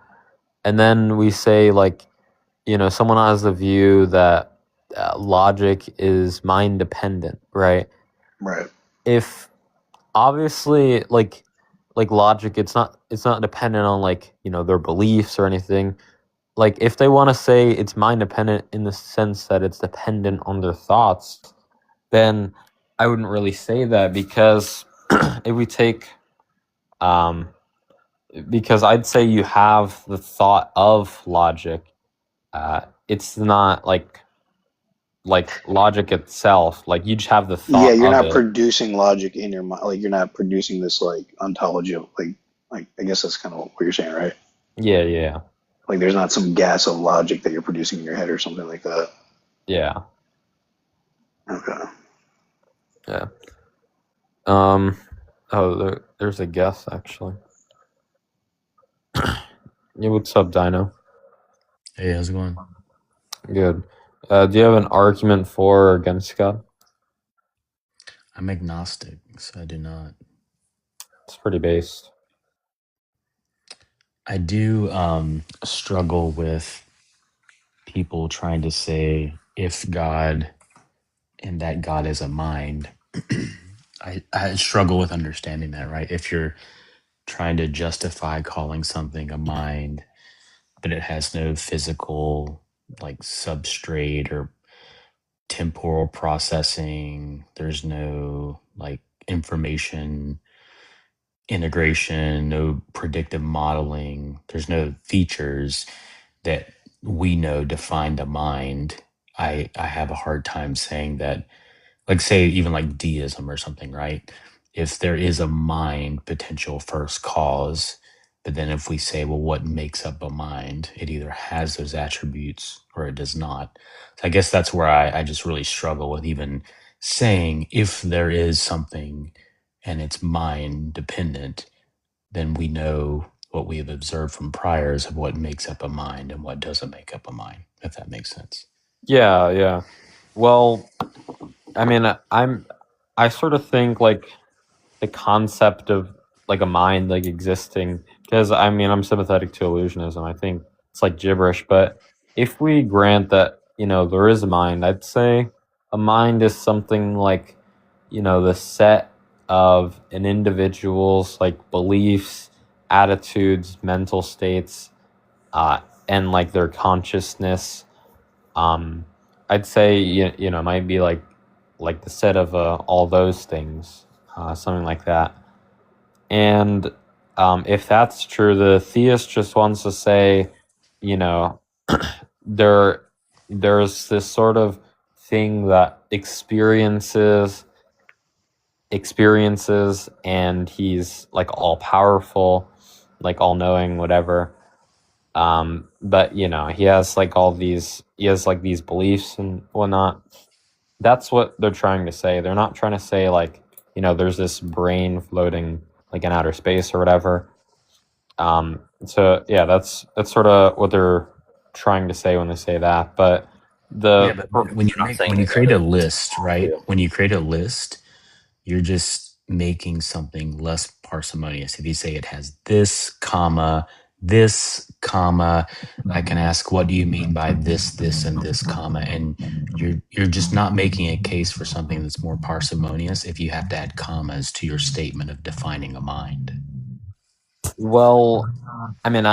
and then we say like someone has the view that logic is mind dependent, right? Right. If obviously like logic, it's not dependent on like their beliefs or anything. Like if they want to say it's mind dependent in the sense that it's dependent on their thoughts, then I wouldn't really say that because if we take because I'd say you have the thought of logic. It's not like logic itself. Like you just have the Yeah, thought you're of not it. producing logic in your mind. Like you're not producing this like ontology of like I guess that's kind of what you're saying, right? Yeah. Like there's not some gas of logic that you're producing in your head or something like that. Yeah. Okay. Yeah. There's a guess actually. Yeah, what's up, Dino? Hey, how's it going? Good. Do you have an argument for or against God? I'm agnostic, so I do not. It's pretty based. I do struggle with people trying to say if God and that God is a mind. I struggle with understanding that, right? If you're trying to justify calling something a mind, but it has no physical like substrate or temporal processing, there's no like information integration, no predictive modeling, there's no features that we know define the mind. I have a hard time saying that, like say even like deism or something, right? If there is a mind potential first cause, but then if we say, well, what makes up a mind? It either has those attributes or it does not. So I guess that's where I just really struggle with even saying if there is something and it's mind dependent, then we know what we have observed from priors of what makes up a mind and what doesn't make up a mind, if that makes sense. Yeah. Well, I mean, I sort of think like the concept of like a mind like existing, because I mean I'm sympathetic to illusionism. I think it's like gibberish, but if we grant that, there is a mind, I'd say a mind is something like, the set of an individual's like beliefs, attitudes, mental states, and like their consciousness. um I'd say it might be like the set of all those things, something like that. And if that's true, the theist just wants to say, you know, there there's this sort of thing that experiences, and he's like all powerful, like all knowing, whatever. But he has like these beliefs and whatnot. That's what they're trying to say. They're not trying to say like, there's this brain floating like in outer space or whatever. So yeah, that's sort of what they're trying to say when they say that. But Yeah, the but They're not saying when you that create there a is this list, right? When you create a list, you're just making something less parsimonious. If you say it has this comma, I can ask, what do you mean by this, and this comma? And you're just not making a case for something that's more parsimonious if you have to add commas to your statement of defining a mind. well, I mean,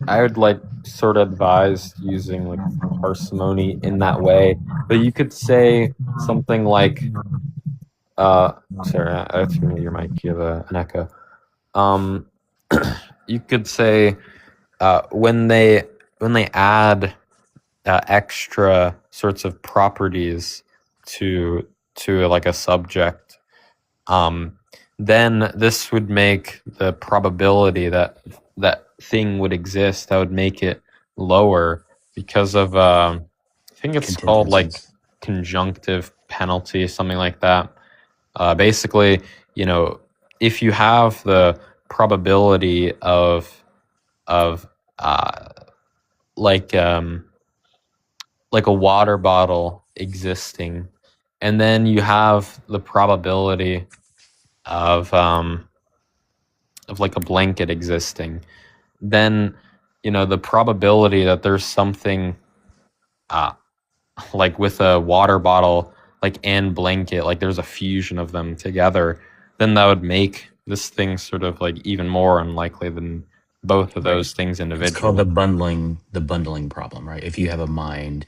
I would like sort of advise using like parsimony in that way, but you could say something like, sorry, I think your mic, you have an echo. Um, you could say, when they add extra sorts of properties to like a subject, um, then this would make the probability that that thing would exist, that would make it lower because of I think it's called like Contingencies. conjunctive penalty, something like that. Basically, if you have the probability of uh, like um, like a water bottle existing, and then you have the probability of like a blanket existing, then the probability that there's something uh like with a water bottle like and blanket, like there's a fusion of them together, then that would make this thing sort of like even more unlikely than both of Right. those things It's called individually. the bundling problem, right? If you have a mind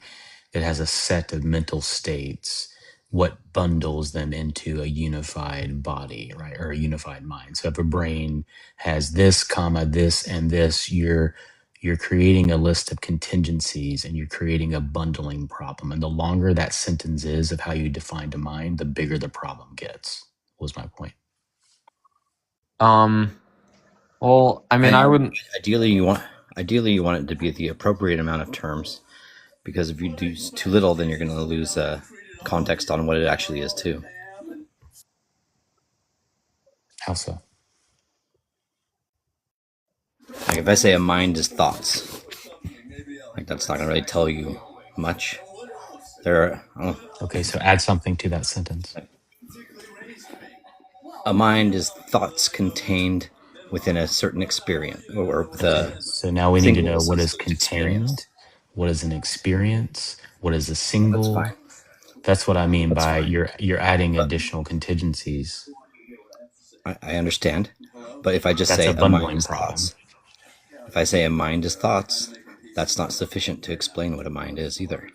that has a set of mental states what bundles them into a unified body, right, or a unified mind. So if a brain has this, comma, this, and this, you're creating a list of contingencies and you're creating a bundling problem. And the longer that sentence is of how you defined a mind, the bigger the problem gets. Was my point. Well, I mean, I wouldn't. Ideally, you want it to be the appropriate amount of terms, because if you do too little, then you're going to lose context on what it actually is too. How so? Like if I say a mind is thoughts, like that's not going to really tell you much. Okay, so add something to that sentence. A mind is thoughts contained within a certain experience, or Okay, the so now we need to know singleness what is of each experience. contained, what is an experience, what is a That's fine. single. That's what I mean That's by fine. you're adding But additional contingencies. I understand. But if I just That's say a a mind bundling is problem. thoughts, if I say a mind is thoughts, that's not sufficient to explain what a mind is either.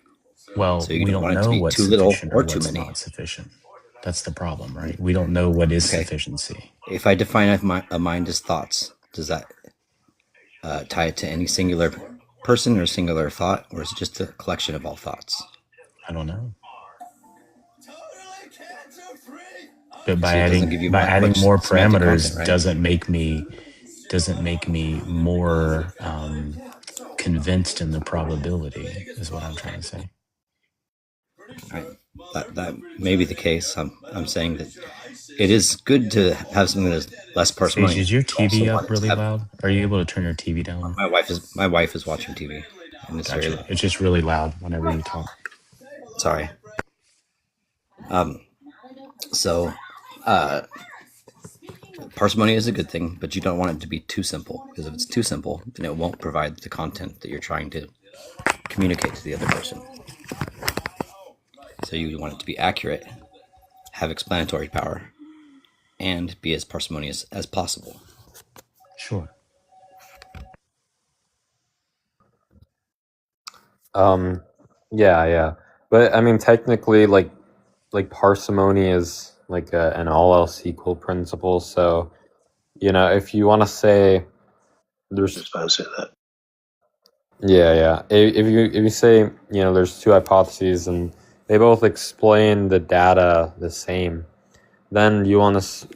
Well, So you we don't don't want it to know be what's too little sufficient or or too what's many. not sufficient. That's the problem, right? We don't know what is Okay. sufficiency. If I define a mind as thoughts, does that tie it to any singular person or singular thought, or is it just a collection of all thoughts? I don't know. But See, it doesn't give you by adding much more semantic content, parameters right? doesn't make me more convinced in the probability, is what I'm trying to say. Right. That may be the case. I'm saying that it is good to have something that is less Sage, parsimony. is your But also TV up want it to really have. loud? Are you able to turn your TV down? My wife is watching TV, and it's very Gotcha. loud. It's just really loud whenever you talk. Sorry. So, parsimony is a good thing, but you don't want it to be too simple, because if it's too simple, then it won't provide the content that you're trying to communicate to the other person. So you want it to be accurate, have explanatory power, and be as parsimonious as possible. Sure. Yeah. But I mean, technically, like parsimony is like an all else equal principle. So, if you want to say there's, Just about to say that. yeah. If you say, there's two hypotheses and they both explain the data the same, then you want to,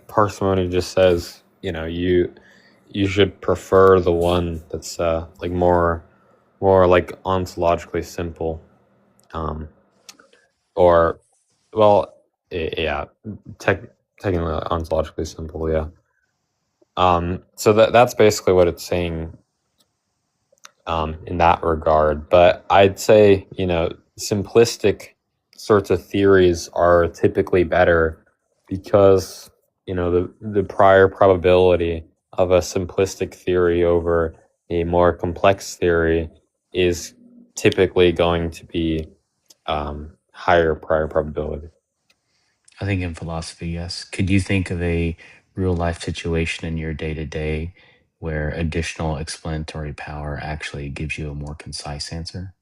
parsimony just says, you should prefer the one that's like more like ontologically simple, or well, yeah, technically ontologically simple, yeah. So that's basically what it's saying in that regard. But I'd say, simplistic sorts of theories are typically better because, the prior probability of a simplistic theory over a more complex theory is typically going to be higher prior probability. I think in philosophy, yes. Could you think of a real life situation in your day to day where additional explanatory power actually gives you a more concise answer?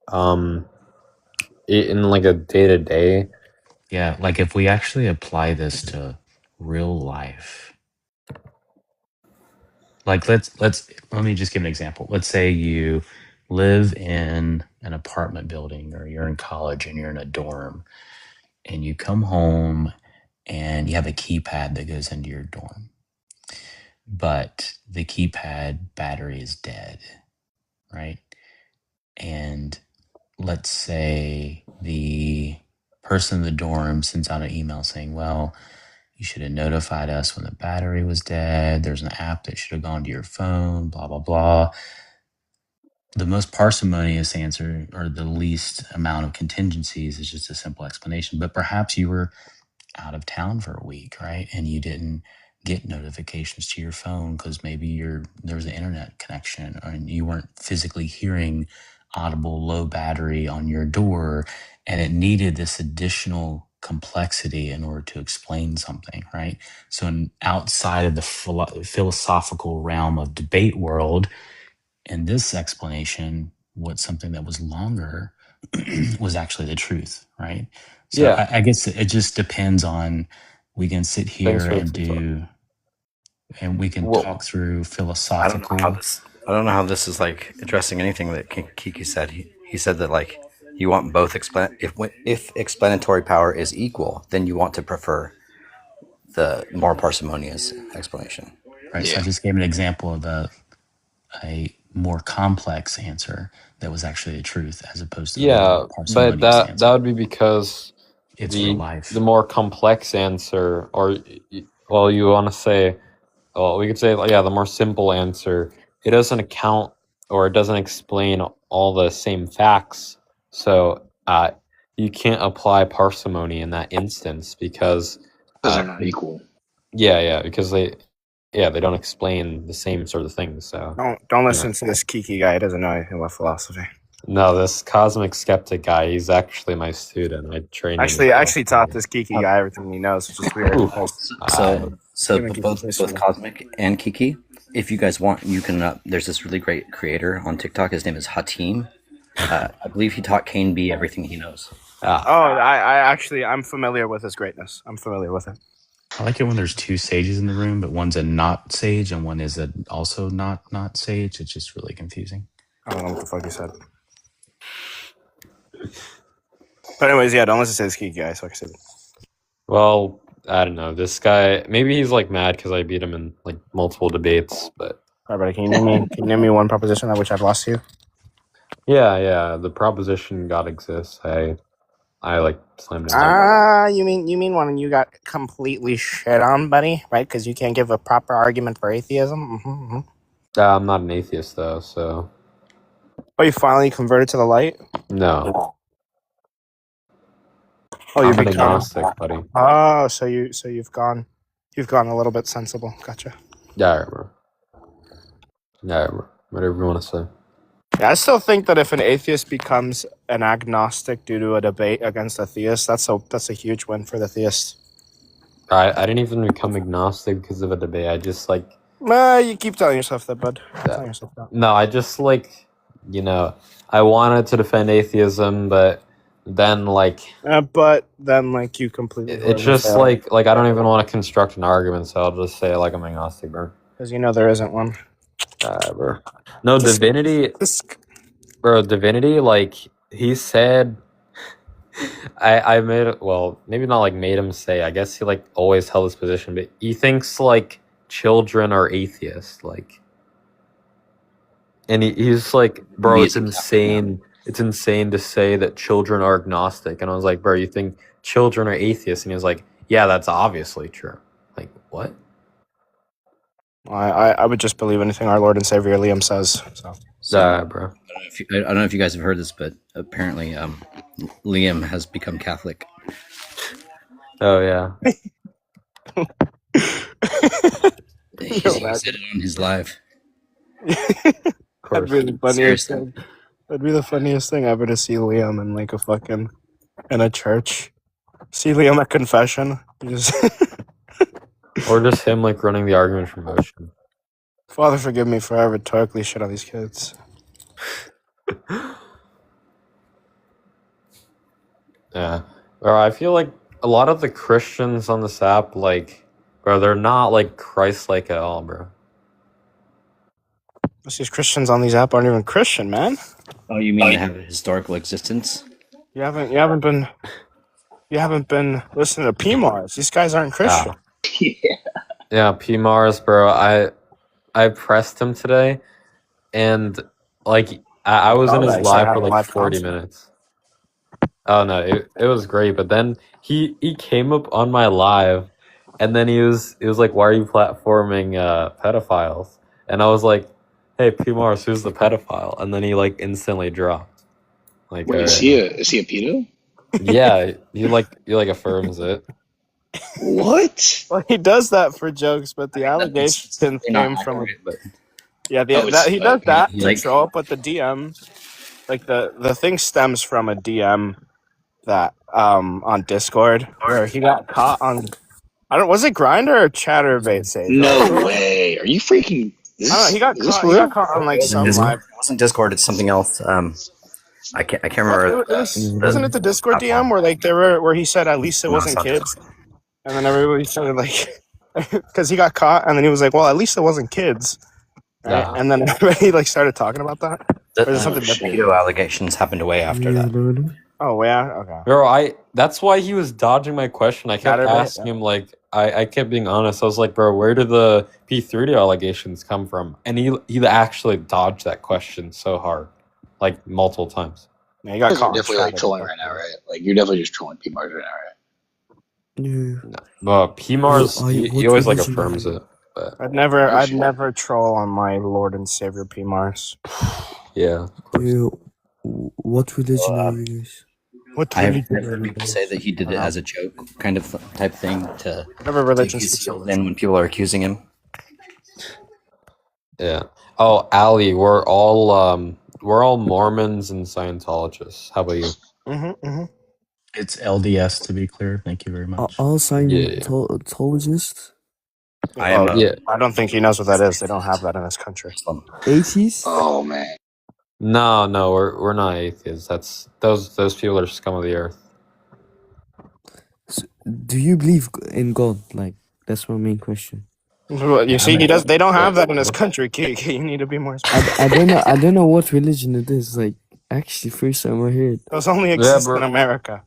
Um, in like a day to day. Yeah, like if we actually apply this to real life. Like let me just give an example. Let's say you live in an apartment building or you're in college and you're in a dorm and you come home and you have a keypad that goes into your dorm. But the keypad battery is dead, right? And let's say the person in the dorm sends out an email saying, well, you should have notified us when the battery was dead. There's an app that should have gone to your phone, blah, blah, blah. The most parsimonious answer, or the least amount of contingencies, is just a simple explanation. But perhaps you were out of town for a week, right? And you didn't get notifications to your phone because maybe there was an internet connection and you weren't physically hearing audible low battery on your door, and it needed this additional complexity in order to explain something, right? So outside of the philosophical realm of debate world, in this explanation, what's something that was longer was actually the truth, right? So Yeah. I guess it just depends on. We can sit Thanks here for the and feedback. we can Well, talk through I philosophical. I don't know how this is like addressing anything that Kiki said. He said that like you want both if explanatory power is equal, then you want to prefer the more parsimonious explanation. Right. So I Yeah. just gave an example of a more complex answer that was actually the truth as opposed to the more yeah, but parsimonious that answer. would be because It's for the life. more complex answer, or well, you want to say, well, we could say, yeah, the more simple answer, it doesn't account or it doesn't explain all the same facts. So you can't apply parsimony in that instance because Because they're not equal. because they don't explain the same sort of things. So Don't listen to this Kiki guy. He doesn't know anything about philosophy. no, this cosmic skeptic guy, he's actually my student. I trained him. I actually taught this Kiki guy everything he knows, which is weird. Oof. So Gimmicky both position. Cosmic and Kiki, if you guys want, you can. There's this really great creator on TikTok. His name is Hatim. I believe he taught Kane B everything he knows. I'm familiar with his greatness. I'm familiar with it. I like it when there's two sages in the room, but one's a not sage and one is also not sage. It's just really confusing. I don't know what the fuck he said. But anyways, yeah, don't listen to this Kiki guy. So like I said, Well, I don't know. This guy, maybe he's like mad because I beat him in like multiple debates, but all right, buddy, can you name me one proposition at which I've lost to you? yeah, the proposition God exists. I like slammed him. You mean when you got completely shit on, buddy, right? Because you can't give a proper argument for atheism. Mm-hmm. I'm not an atheist though, so Oh, you finally converted to the light? no. Oh, I'm you're an agnostic, buddy. Oh, so you've gone a little bit sensible. Gotcha. Yeah, whatever you want to say. Yeah, I still think that if an atheist becomes an agnostic due to a debate against a theist, that's a huge win for the theist. I didn't even become agnostic because of a debate. I just like. You keep telling yourself that, bud. Telling yourself that. No, I just like, I wanted to defend atheism, but then like. But then like you completely. It's just like I don't even want to construct an argument, so I'll just say like I'm agnostic, bro. Because there isn't one. Bro. No, Divinity, like, he said, I made it, well, maybe not like made him say, I guess he like always held his position, but he thinks like children are atheists, like, and he's like, bro, it's insane. It's insane to say that children are agnostic. And I was like, bro, you think children are atheists? And he was like, yeah, that's obviously true. Like, what? I would just believe anything our Lord and Savior Liam says. So Bro. I don't know if you guys have heard this, but apparently Liam has become Catholic. Oh, yeah. He said it on his live. That'd be the funniest thing. That'd be the funniest thing ever to see Liam in like in a church. See Liam at confession. Or just him like running the argument from motion. Father, forgive me for I rhetorically shit on these kids. Yeah. Or I feel like a lot of the Christians on this app, like, bro, they're not like Christ-like at all, bro. These Christians on these apps aren't even Christian, man. Oh, you mean they have a historical existence? You haven't been listening to PMARS. These guys aren't Christian. Yeah, P Mars, bro. I pressed him today, and like I was in his live for like 40 minutes. Oh no, it was great. But then he came up on my live, and then he was like, "Why are you platforming pedophiles?" And I was like, "Hey, P Mars, who's the pedophile?" And then he like instantly dropped. Like, Wait, is he a pedo? Yeah, he like affirms it. What? Well, he does that for jokes, but the allegations came from. Yeah, he does that to show up with the DM. Like the thing stems from a DM that on Discord where he got caught on. Was it Grindr or Chatterbait Sage? No way! Are you freaking? He got caught on like some live. It wasn't Discord. It's something else. I can't remember. Wasn't it the Discord DM where he said at least it wasn't kids, and then everybody started like, because he got caught, and then he was like, well, at least it wasn't kids, right? Yeah. And then everybody like started talking about that. The Or is it something pedo allegations happened way after that. Oh yeah, okay. Bro, that's why he was dodging my question. I kept asking him, like, I kept being honest. I was like, bro, where did the P3 allegations come from? And he actually dodged that question so hard, like multiple times. Yeah, you got caught. You're definitely like trolling right now, right? Like you're definitely just trolling P-Mars right now, right? No. Well, P-Mars, he always like affirms it. But I'd never troll on my Lord and Savior P Mars. yeah. What religion are you guys? I've heard people say that he did it as a joke, kind of type thing, to whatever religion take his heels in when people are accusing him. Yeah. Oh, Ali, we're all Mormons and Scientologists. How about you? It's LDS, to be clear. Thank you very much. All Scientologists? I don't think he knows what that is. They don't have that in this country. Atheists? Oh man. No, we're not atheists. That's those people are scum of the earth. So, do you believe in God? Like, that's my main question. You see, they don't have that in this country, Kiki. You need to be more specific. I don't know what religion it is. Like, actually, first time I heard. Those only exist in America.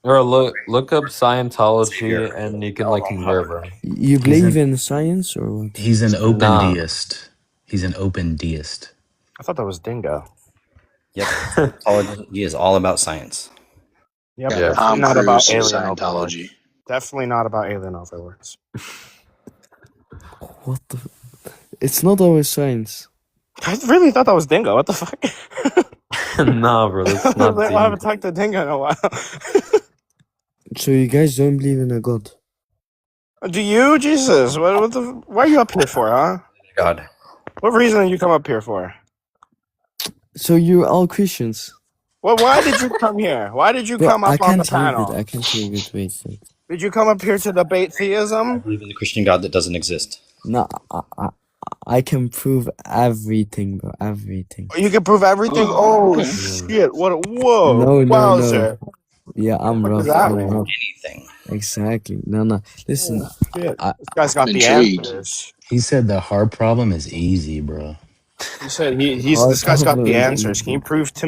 Or look up Scientology and you can like convert, bro. You believe in science or what? He's an open deist. He's an open deist. I thought that was Dingo. Yep. Scientology is all about science. Yep. Yeah, Definitely not about alien Scientology. Definitely not about alien overlords. What the? It's not always science. I really thought that was Dingo. What the fuck? Nah, bro, that's not I haven't talked to Dingo in a while. So you guys don't believe in a God? Do you? Jesus. Why are you up here for, huh? God. What reason did you come up here for? So you're all Christians? Well, why did you come here? Why did you come up on the panel? I can't hear good. Wait. Did you come up here to debate theism? I believe in the Christian God that doesn't exist. No, I can prove everything, bro. Everything. You can prove everything? Oh, shit. Whoa. No. Yeah, I'm what rough. Does that mean? Anything. Exactly. No. Listen. This guy's got the answers. He said the hard problem is easy, bro. He said this guy's got the answers. Can you prove to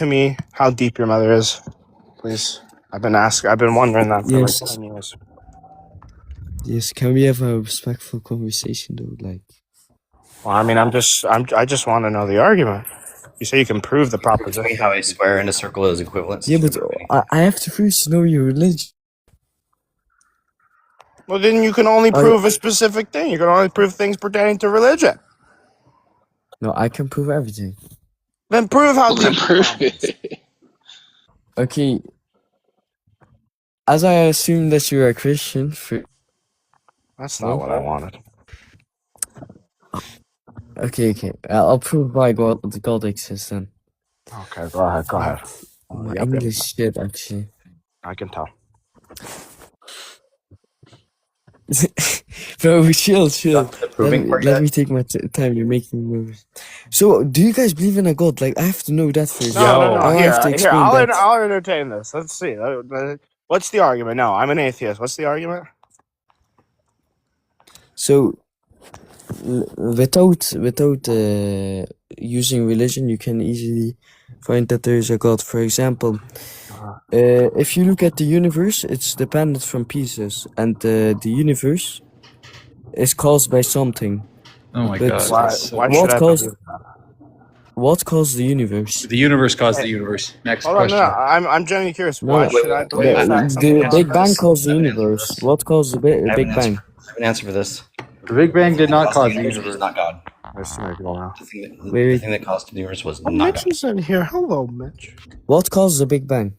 me how deep your mother is? Please. I've been wondering that for like 10 years. Yes, can we have a respectful conversation though? Like, well, I mean, I just want to know the argument. You say you can prove the proposition. Tell me how a square and a circle is equivalent. Yeah, but I have to first know your religion. Well, then you can only prove a specific thing. You can only prove things pertaining to religion. No, I can prove everything. Then prove how to. Okay. As I assume that you're a Christian. That's not what I wanted. Okay. I'll prove why God exists then. Okay, go ahead. My English shit, actually. I can tell. Bro, chill. Let me take my time. You're making me nervous. So, do you guys believe in a God? Like, I have to know that first. No. Here, I'll entertain this. Let's see. What's the argument? No, I'm an atheist. What's the argument? So, without using religion, you can easily find that there is a God. For example, if you look at the universe, it's dependent from pieces, and the universe is caused by something. Oh my god! What caused the universe? The universe caused the universe. Next question. I'm genuinely curious. Why should I believe that? The Big Bang caused the universe. What caused the Big Bang? I have an answer for this. The Big Bang did not cause the universe. It's not God. The thing that caused the universe was not God. Mitch is in here. Hello, Mitch. What caused the Big Bang?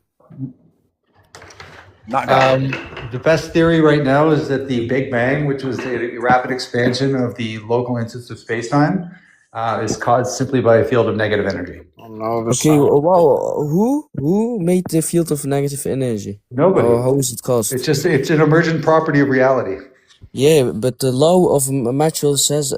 Not God. The best theory right now is that the Big Bang, which was the rapid expansion of the local instance of space-time, is caused simply by a field of negative energy. Okay, well, who made the field of negative energy? Nobody. Or how is it caused? It's an emergent property of reality. Yeah, but the law of Maxwell says